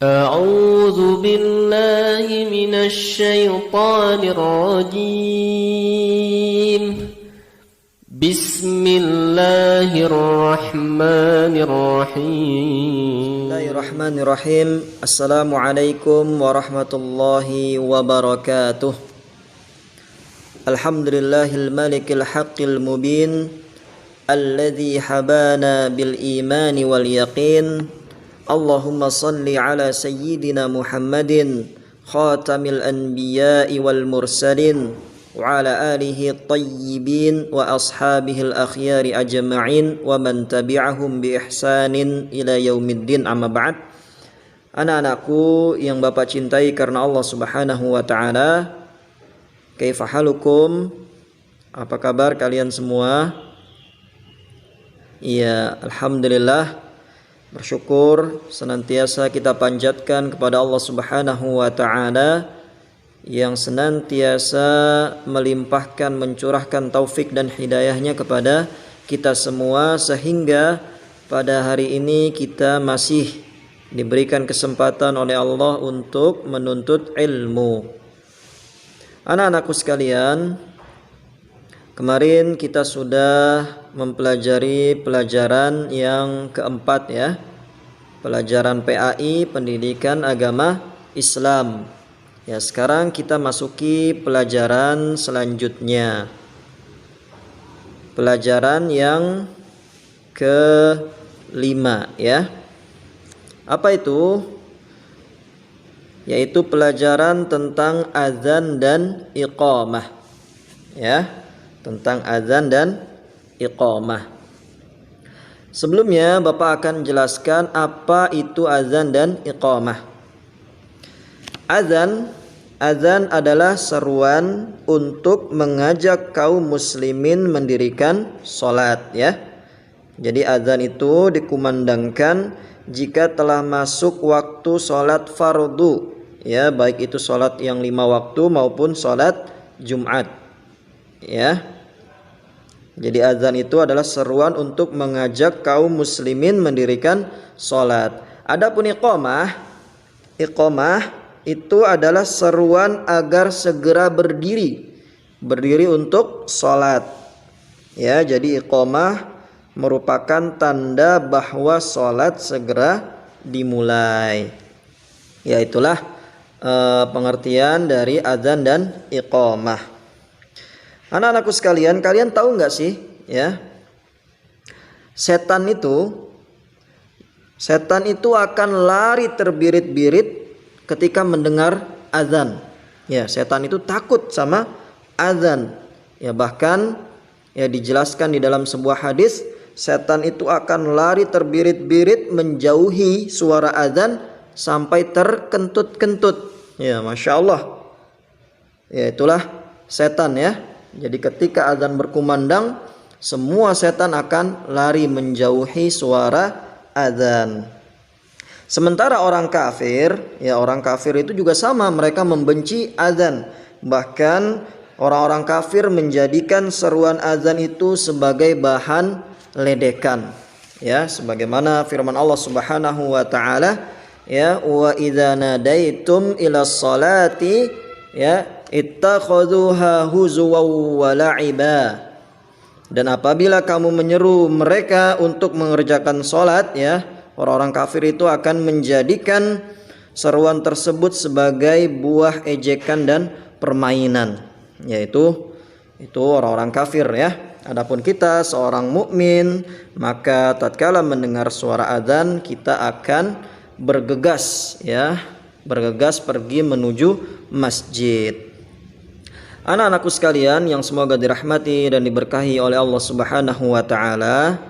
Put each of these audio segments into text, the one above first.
أعوذ بالله من الشيطان الرجيم بسم الله الرحمن الرحيم Bismillahirrahmanirrahim. Assalamualaikum warahmatullahi wabarakatuh. Alhamdulillahil malikil haqqil mubin alladzi habana bil imani wal yaqin. Allahumma salli ala sayyidina Muhammadin khatamil anbiya'i wal mursalin wa ala alihi tayyibin wa ashabihil akhyari ajma'in wa man tabi'ahum bi ihsanin ila yaumiddin, amma ba'd. Anak-anakku yang Bapak cintai karena Allah Subhanahu wa taala, kaifa halukum? Apa kabar kalian semua? Iya, alhamdulillah, bersyukur senantiasa kita panjatkan kepada Allah Subhanahu wa taala yang senantiasa melimpahkan, mencurahkan taufik dan hidayahnya kepada kita semua, sehingga pada hari ini kita masih diberikan kesempatan oleh Allah untuk menuntut ilmu. Anak-anakku sekalian, kemarin kita sudah mempelajari pelajaran yang keempat, ya, pelajaran PAI, Pendidikan Agama Islam. Ya, sekarang kita masuki pelajaran selanjutnya, pelajaran yang kelima, ya. Apa itu? Yaitu pelajaran tentang azan dan iqamah, ya, tentang azan dan iqamah. Sebelumnya Bapak akan jelaskan apa itu azan dan iqamah. Azan adalah seruan untuk mengajak kaum muslimin mendirikan salat, ya. Jadi azan itu dikumandangkan jika telah masuk waktu salat fardu, ya, baik itu salat yang 5 waktu maupun salat Jumat, ya. Jadi azan itu adalah seruan untuk mengajak kaum muslimin mendirikan salat. Adapun iqamah itu adalah seruan agar segera berdiri untuk salat. Ya, jadi iqamah merupakan tanda bahwa salat segera dimulai. Ya, itulah pengertian dari azan dan iqamah. Anak-anakku sekalian, kalian tahu nggak sih, ya, setan itu akan lari terbirit-birit ketika mendengar azan. Ya, setan itu takut sama azan. Ya, bahkan ya dijelaskan di dalam sebuah hadis, setan itu akan lari terbirit-birit menjauhi suara azan sampai terkentut-kentut. Ya, Masya Allah. Ya, itulah setan, ya. Jadi ketika azan berkumandang, semua setan akan lari menjauhi suara azan. Sementara orang kafir, ya, orang kafir itu juga sama, mereka membenci azan. Bahkan orang-orang kafir menjadikan seruan azan itu sebagai bahan ledekan, ya, sebagaimana firman Allah Subhanahu wa taala, ya, wa idza nadaitum ila sholati, ya, ittakhadhuha huzwan wa la'iba. Dan apabila kamu menyeru mereka untuk mengerjakan salat, ya, orang-orang kafir itu akan menjadikan seruan tersebut sebagai buah ejekan dan permainan. Yaitu orang-orang kafir, ya. Adapun kita seorang mukmin, maka tatkala mendengar suara azan kita akan bergegas, ya, bergegas pergi menuju masjid. Anak-anakku sekalian yang semoga dirahmati dan diberkahi oleh Allah Subhanahu wa taala,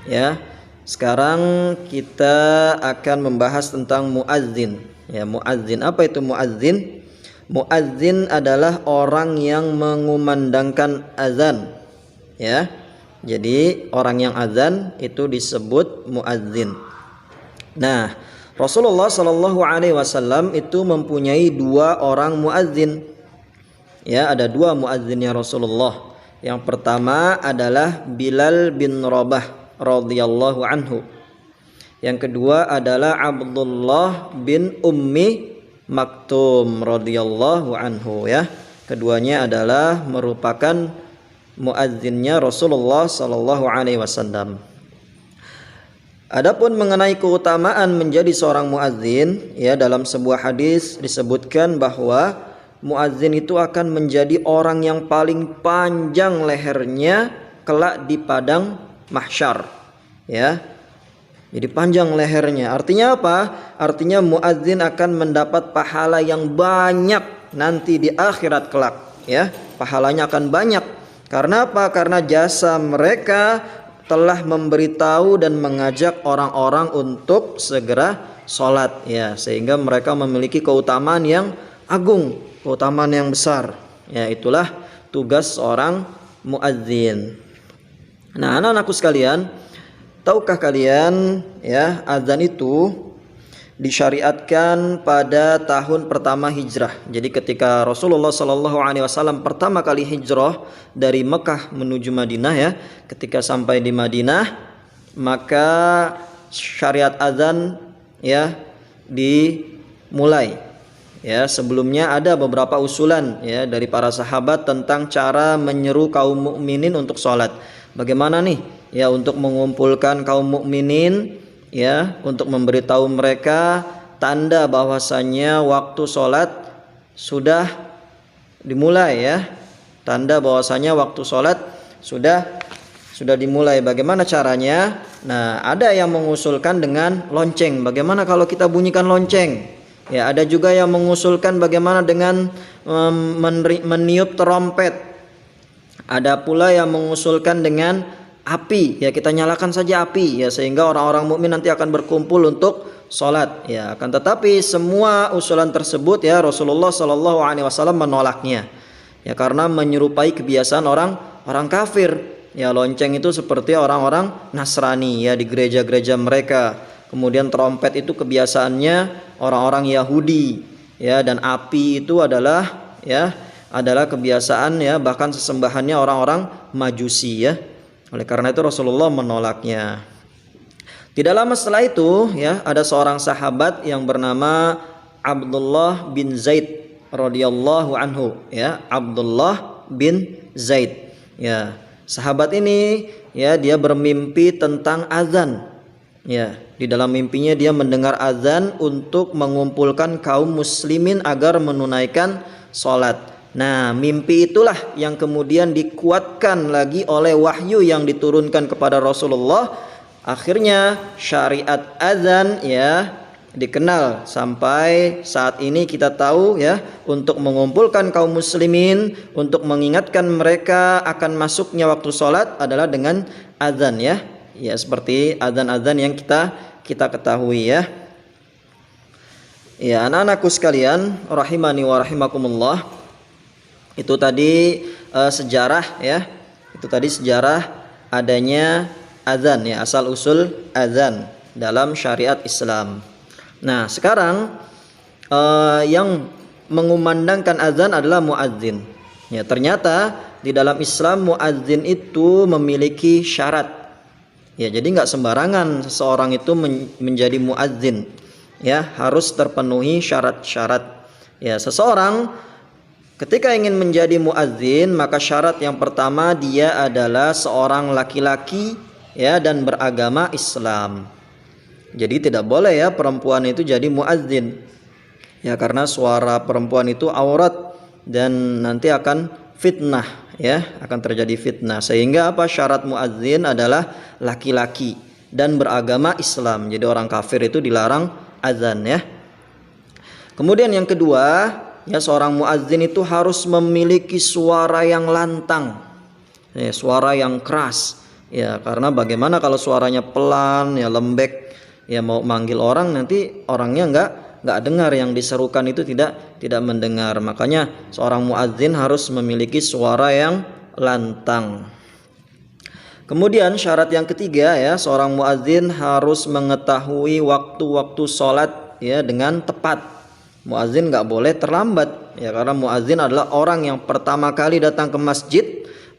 ya. Sekarang kita akan membahas tentang muadzin. Ya, muadzin. Apa itu muadzin? Muadzin adalah orang yang mengumandangkan azan, ya. Jadi orang yang azan itu disebut muadzin. Nah, Rasulullah Shallallahu Alaihi Wasallam itu mempunyai 2 orang muadzin. Ya, ada 2 muadzinnya Rasulullah. Yang pertama adalah Bilal bin Rabah radhiyallahu anhu. Yang kedua adalah Abdullah bin Ummi Maktum radhiyallahu anhu ya. Keduanya adalah merupakan muadzinnya Rasulullah sallallahu alaihi wasallam. Adapun mengenai keutamaan menjadi seorang muadzin, ya, dalam sebuah hadis disebutkan bahwa muadzin itu akan menjadi orang yang paling panjang lehernya kelak di padang mahsyar, ya. Jadi panjang lehernya. Artinya apa? Artinya muadzin akan mendapat pahala yang banyak nanti di akhirat kelak, ya. Pahalanya akan banyak. Karena apa? Karena jasa mereka telah memberitahu dan mengajak orang-orang untuk segera sholat, ya, sehingga mereka memiliki keutamaan yang agung, keutamaan yang besar. Ya, itulah tugas seorang muadzin. Nah, anak-anakku sekalian, tahukah kalian, ya, azan itu disyariatkan pada tahun pertama hijrah. Jadi ketika Rasulullah Shallallahu Alaihi Wasallam pertama kali hijrah dari Mekah menuju Madinah, ya, ketika sampai di Madinah maka syariat azan, ya, dimulai. Ya, sebelumnya ada beberapa usulan, ya, dari para sahabat tentang cara menyeru kaum mukminin untuk sholat. Bagaimana nih, ya, untuk mengumpulkan kaum mukminin, ya, untuk memberitahu mereka tanda bahwasanya waktu sholat sudah dimulai, ya, tanda bahwasanya waktu sholat sudah dimulai. Bagaimana caranya? Nah, ada yang mengusulkan dengan lonceng. Bagaimana kalau kita bunyikan lonceng? Ya, ada juga yang mengusulkan bagaimana dengan meniup trompet. Ada pula yang mengusulkan dengan api, ya, kita nyalakan saja api, ya, sehingga orang-orang mukmin nanti akan berkumpul untuk sholat, ya. Akan tetapi semua usulan tersebut, ya, Rasulullah Shallallahu Alaihi Wasallam menolaknya, ya, karena menyerupai kebiasaan orang kafir. Ya, lonceng itu seperti orang-orang Nasrani, ya, di gereja-gereja mereka. Kemudian trompet itu kebiasaannya orang-orang Yahudi, ya, dan api itu adalah kebiasaan, ya, bahkan sesembahannya orang-orang Majusi, ya. Oleh karena itu Rasulullah menolaknya. Tidak lama setelah itu, ya, ada seorang sahabat yang bernama Abdullah bin Zaid radhiyallahu anhu, ya, Abdullah bin Zaid. Ya, sahabat ini, ya, dia bermimpi tentang azan. Ya, di dalam mimpinya dia mendengar azan untuk mengumpulkan kaum muslimin agar menunaikan sholat. Nah, mimpi itulah yang kemudian dikuatkan lagi oleh wahyu yang diturunkan kepada Rasulullah. Akhirnya syariat azan, ya, dikenal sampai saat ini kita tahu, ya, untuk mengumpulkan kaum muslimin, untuk mengingatkan mereka akan masuknya waktu sholat adalah dengan azan, ya. Ya, seperti azan-azan yang kita ketahui, ya. Ya, anak-anakku sekalian, rahimani wa rahimakumullah. Itu tadi sejarah, ya. Itu tadi sejarah adanya azan, ya, asal usul azan dalam syariat Islam. Nah, sekarang yang mengumandangkan azan adalah muadzin. Ya, ternyata di dalam Islam muadzin itu memiliki syarat. Ya, jadi nggak sembarangan seseorang itu menjadi muadzin. Ya, harus terpenuhi syarat-syarat. Ya, seseorang ketika ingin menjadi muadzin, maka syarat yang pertama dia adalah seorang laki-laki, ya, dan beragama Islam. Jadi tidak boleh, ya, perempuan itu jadi muadzin. Ya, karena suara perempuan itu aurat dan nanti akan fitnah, ya, akan terjadi fitnah. Sehingga apa? Syarat muadzin adalah laki-laki dan beragama Islam. Jadi orang kafir itu dilarang azan, ya. Kemudian yang kedua, ya, seorang muadzin itu harus memiliki suara yang lantang, ya, suara yang keras, ya, karena bagaimana kalau suaranya pelan, ya, lembek, ya, mau manggil orang nanti orangnya nggak dengar, yang diserukan itu tidak mendengar. Makanya seorang muadzin harus memiliki suara yang lantang. Kemudian syarat yang ketiga, ya, seorang muadzin harus mengetahui waktu-waktu sholat, ya, dengan tepat. Muadzin nggak boleh terlambat, ya, karena muadzin adalah orang yang pertama kali datang ke masjid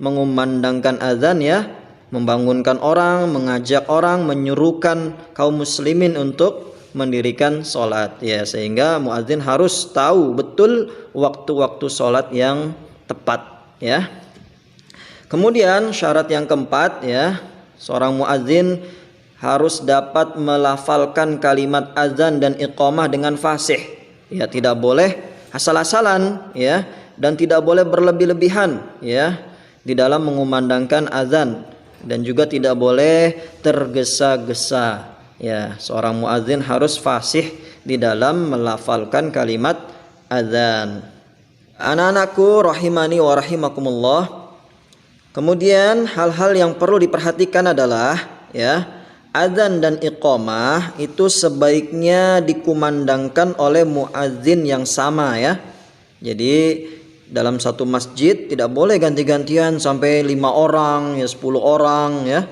mengumandangkan azan, ya, membangunkan orang, mengajak orang, menyuruhkan kaum muslimin untuk mendirikan sholat, ya, sehingga muadzin harus tahu betul waktu-waktu sholat yang tepat, ya. Kemudian syarat yang keempat, ya, seorang muadzin harus dapat melafalkan kalimat azan dan iqamah dengan fasih, ya, tidak boleh asal-asalan, ya, dan tidak boleh berlebih-lebihan, ya, di dalam mengumandangkan azan, dan juga tidak boleh tergesa-gesa, ya. Seorang muadzin harus fasih di dalam melafalkan kalimat azan. Anak-anakku rahimani wa rahimakumullah. Kemudian hal-hal yang perlu diperhatikan adalah, ya, azan dan iqamah itu sebaiknya dikumandangkan oleh muadzin yang sama, ya. Jadi dalam satu masjid tidak boleh ganti-gantian sampai 5 orang, ya, 10 orang, ya.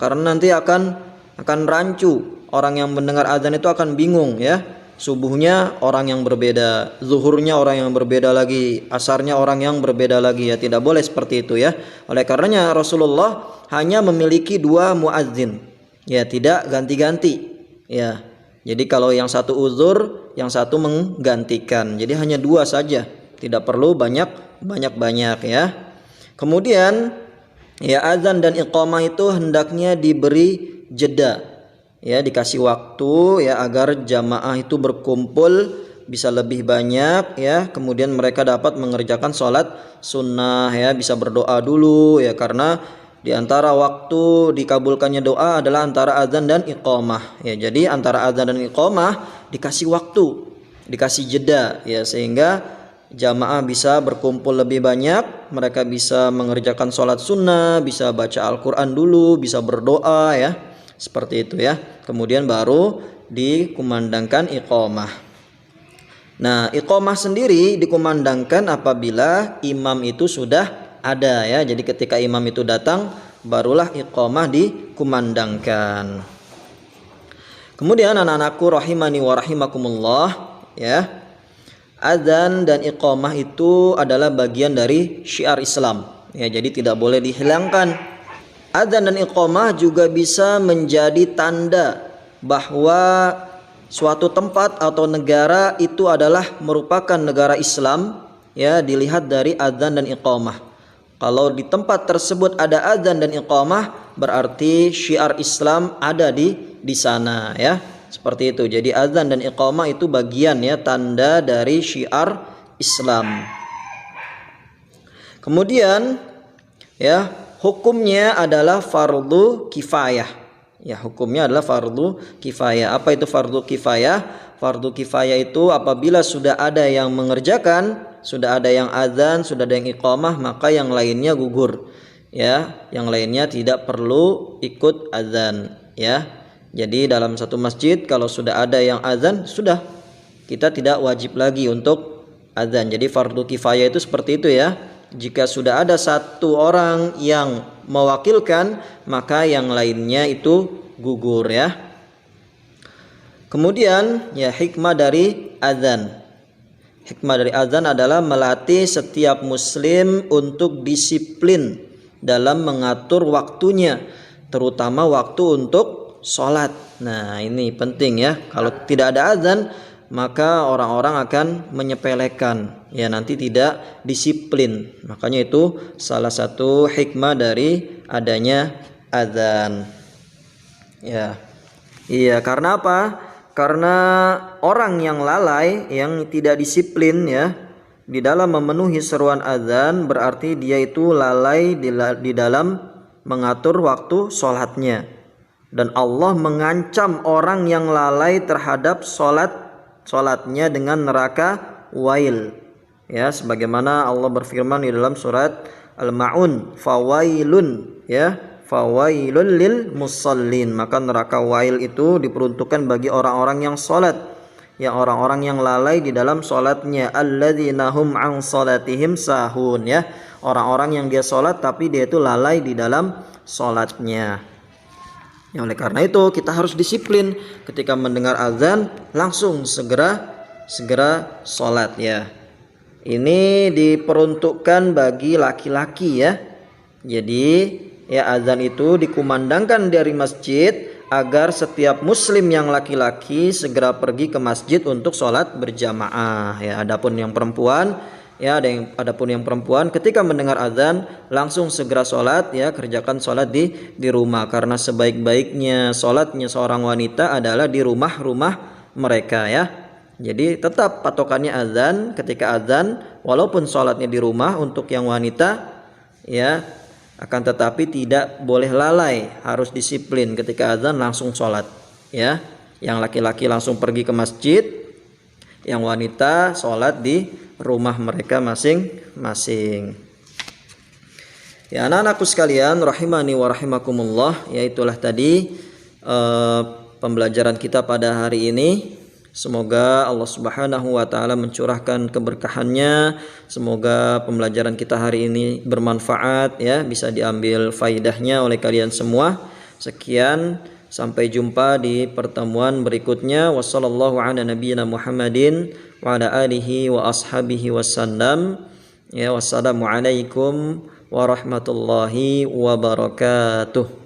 Karena nanti akan rancu. Orang yang mendengar azan itu akan bingung, ya. Subuhnya orang yang berbeda, zuhurnya orang yang berbeda lagi, asarnya orang yang berbeda lagi, ya. Tidak boleh seperti itu, ya. Oleh karenanya Rasulullah hanya memiliki 2 muadzin, ya, tidak ganti-ganti, ya. Jadi kalau yang satu uzur, yang satu menggantikan. Jadi hanya 2 saja, tidak perlu banyak, ya. Kemudian, ya, azan dan iqamah itu hendaknya diberi jeda, ya, dikasih waktu, ya, agar jamaah itu berkumpul bisa lebih banyak, ya. Kemudian mereka dapat mengerjakan sholat sunnah, ya, bisa berdoa dulu, ya, karena di antara waktu dikabulkannya doa adalah antara azan dan iqamah, ya. Jadi antara azan dan iqamah dikasih waktu, dikasih jeda, ya, sehingga jamaah bisa berkumpul lebih banyak, mereka bisa mengerjakan sholat sunnah, bisa baca Al-Quran dulu, bisa berdoa, ya, seperti itu, ya. Kemudian baru dikumandangkan iqamah. Nah, iqamah sendiri dikumandangkan apabila imam itu sudah ada, ya. Jadi ketika imam itu datang, barulah iqamah dikumandangkan. Kemudian anak-anakku rahimani wa rahimakumullah, ya, azan dan iqamah itu adalah bagian dari syiar Islam, ya. Jadi tidak boleh dihilangkan. Azan dan iqamah juga bisa menjadi tanda bahwa suatu tempat atau negara itu adalah merupakan negara Islam, ya, dilihat dari azan dan iqamah. Kalau di tempat tersebut ada azan dan iqamah, berarti syiar Islam ada di sana, ya. Seperti itu. Jadi azan dan iqamah itu bagian, ya, tanda dari syiar Islam. Kemudian, ya, hukumnya adalah fardu kifayah. Ya, hukumnya adalah fardu kifayah. Apa itu fardu kifayah? Fardu kifayah itu apabila sudah ada yang mengerjakan, sudah ada yang azan, sudah ada yang iqamah, maka yang lainnya gugur, ya. Yang lainnya tidak perlu ikut azan, ya. Jadi dalam satu masjid kalau sudah ada yang azan, sudah, kita tidak wajib lagi untuk azan. Jadi fardu kifayah itu seperti itu, ya. Jika sudah ada satu orang yang mewakilkan, maka yang lainnya itu gugur, ya. Kemudian, ya, hikmah dari azan. Hikmah dari azan adalah melatih setiap muslim untuk disiplin dalam mengatur waktunya, terutama waktu untuk sholat. Nah, ini penting, ya. Kalau tidak ada azan, maka orang-orang akan menyepelekan, ya, nanti tidak disiplin. Makanya itu salah satu hikmah dari adanya azan, ya. Iya, karena apa? Karena orang yang lalai, yang tidak disiplin, ya, di dalam memenuhi seruan azan, berarti dia itu lalai di dalam mengatur waktu sholatnya. Dan Allah mengancam orang yang lalai terhadap sholatnya dengan neraka wail, ya, sebagaimana Allah berfirman di dalam surat Al-Ma'un, fawailun, ya, fawailun lil musallin. Maka neraka wail itu diperuntukkan bagi orang-orang yang sholat, ya, orang-orang yang lalai di dalam sholatnya. Alladzina hum an sholatihim sahun, ya, orang-orang yang dia sholat tapi dia itu lalai di dalam sholatnya. Ya, oleh karena itu kita harus disiplin ketika mendengar azan, langsung segera sholat, ya. Ini diperuntukkan bagi laki-laki, ya. Jadi ya azan itu dikumandangkan dari masjid agar setiap muslim yang laki-laki segera pergi ke masjid untuk sholat berjamaah. Ya, adapun yang perempuan, adapun yang perempuan ketika mendengar azan langsung segera sholat, ya, kerjakan sholat di rumah, karena sebaik-baiknya sholatnya seorang wanita adalah di rumah-rumah mereka, ya. Jadi tetap patokannya azan, ketika azan walaupun sholatnya di rumah untuk yang wanita, ya, akan tetapi tidak boleh lalai, harus disiplin ketika azan langsung sholat, ya. Yang laki-laki langsung pergi ke masjid, yang wanita sholat di rumah mereka masing-masing. Ya, anak-anakku sekalian rahimani wa rahimakumullah, yaitulah tadi pembelajaran kita pada hari ini. Semoga Allah Subhanahu wa taala mencurahkan keberkahannya. Semoga pembelajaran kita hari ini bermanfaat, ya, bisa diambil faidahnya oleh kalian semua. Sekian, sampai jumpa di pertemuan berikutnya. Wassallallahu ala nabiyyina Muhammadin wa ala alihi wa ashabihi wasallam. Ya, wassalamualaikum warahmatullahi wabarakatuh.